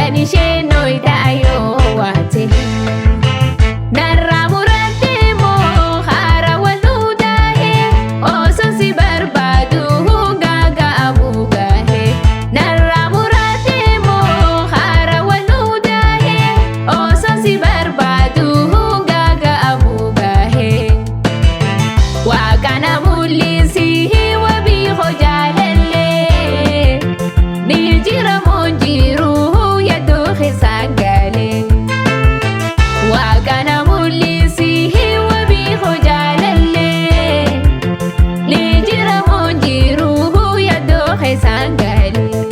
kan isheen nooyidaayo waate. Narraa murattee moo haaraa wal nuudaahe osoo si barbaadu gaaga'amuu gaahe. Narraa murattee moo haaraa wal nuudaahe osoo si barbaadu gaaga'amuu gaahe. Waaqana mul'isi wabii hojaalallee ni jira moo jiru yaaduu keessaan galee. Waaqana mul'isi wabii hojaalallee ni jira moo jiru yaaduu keessaan galee.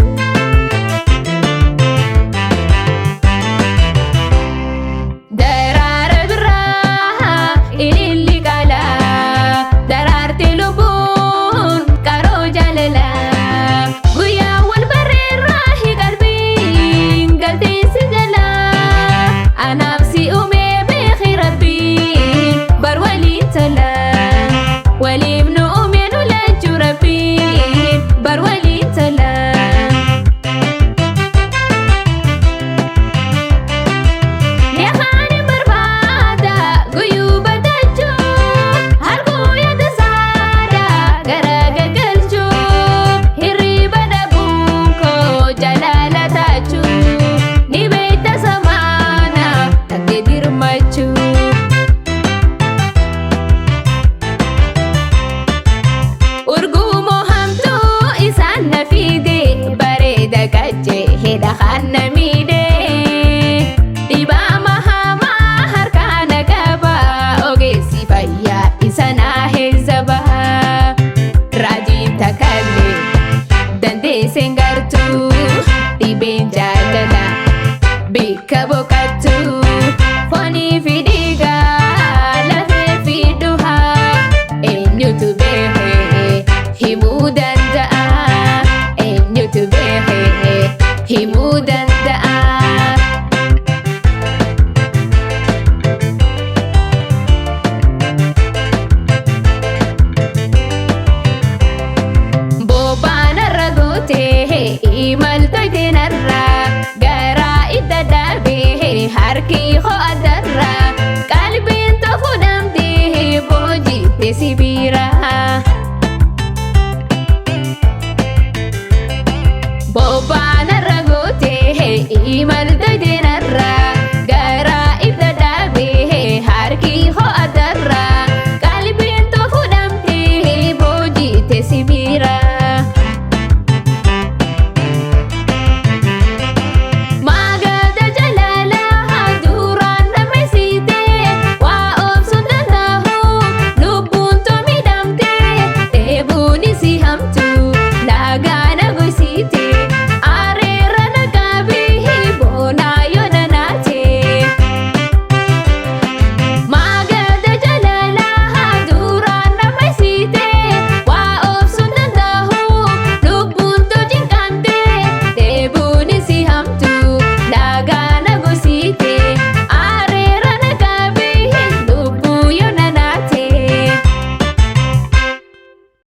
Daraara biraa ililli qalaa daraarti lubbuun qaroo jaalalaa guyyaa wal barreerraa qalbiin galteessi jalaa anaaf si uumee beeki rabbiin bar waliin tolaa waliif nu uumee nu lachuu rabbiin bar waliin tolaa. Neeqaani barbaada guyyuu badachuu halkuu yaada saada gara gagalchuu hirriba dhabuun koo jalaala taachuu ni beekta samaana takkee dirmachuu. Urgumoo hamtuu isaan na fiide bareeda qajjee hidha kan na miidhe. Dhibaama hamaa harkaana qaba ogeessi fayyaa isa naa heezzaba. Raajiin takkallee dandeesseen gartuu dhibeen jaalala bikka boqa.